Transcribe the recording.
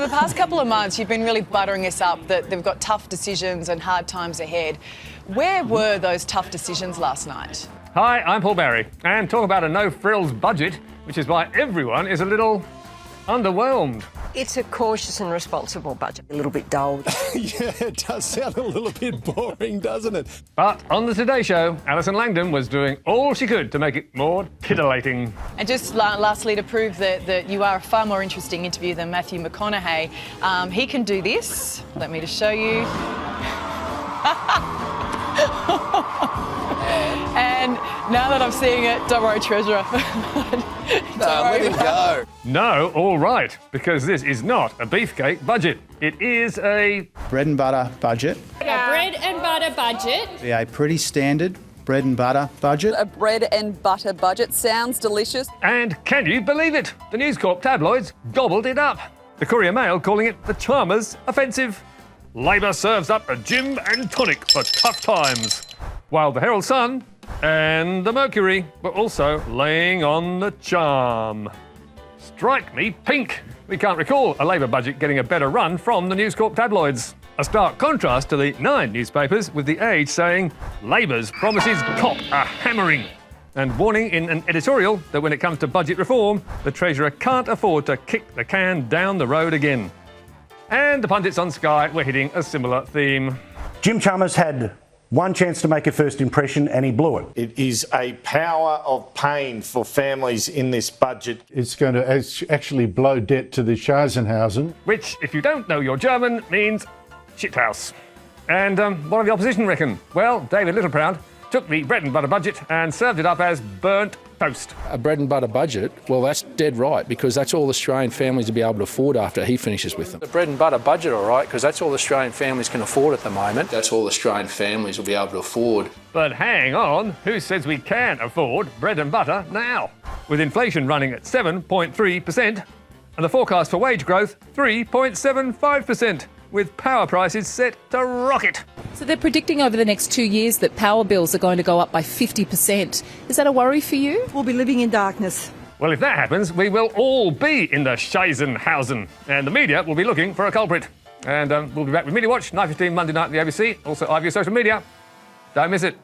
the past couple of months, you've been really buttering us up that they've got tough decisions and hard times ahead. Where were those tough decisions last night? Hi, I'm Paul Barry, and talk about a no-frills budget, which is why everyone is a little underwhelmed. It's a cautious and responsible budget. A little bit dull. Yeah, it does sound a little bit boring, doesn't it? But on the Today Show, Alison Langdon was doing all she could to make it more titillating. And just lastly, to prove that you are a far more interesting interview than Matthew McConaughey, he can do this. Let me just show you. And now that I'm seeing it, don't worry, Treasurer. Let him go. No, all right, because this is not a beefcake budget. It is a bread and butter budget. A bread and butter budget. A pretty standard bread and butter budget. A bread and butter budget sounds delicious. And can you believe it? The News Corp tabloids gobbled it up. The Courier Mail calling it the Chalmers offensive. Labor serves up a gin and tonic for tough times. While the Herald Sun and the Mercury were also laying on the charm. Strike me pink. We can't recall a Labor budget getting a better run from the News Corp tabloids. A stark contrast to the 9 newspapers, with The Age saying Labor's promises cop a hammering, and warning in an editorial that when it comes to budget reform, the Treasurer can't afford to kick the can down the road again. And the pundits on Sky were hitting a similar theme. Jim Chalmers had one chance to make a first impression and he blew it. It is a power of pain for families in this budget. It's going to actually blow debt to the Schazenhausen. Which, if you don't know your German, means shithouse. And what do the opposition reckon? Well, David Littleproud took the bread and butter budget and served it up as burnt toast. A bread and butter budget? Well, that's dead right, because that's all Australian families will be able to afford after he finishes with them. The bread and butter budget, all right, because that's all Australian families can afford at the moment. That's all Australian families will be able to afford. But hang on, who says we can afford bread and butter now? With inflation running at 7.3% and the forecast for wage growth 3.75%, with power prices set to rocket. So they're predicting over the next 2 years that power bills are going to go up by 50%. Is that a worry for you? We'll be living in darkness. Well, if that happens, we will all be in the Schazenhausen, and the media will be looking for a culprit. And we'll be back with Media Watch, 9:15 Monday night at the ABC, also IVS social media. Don't miss it.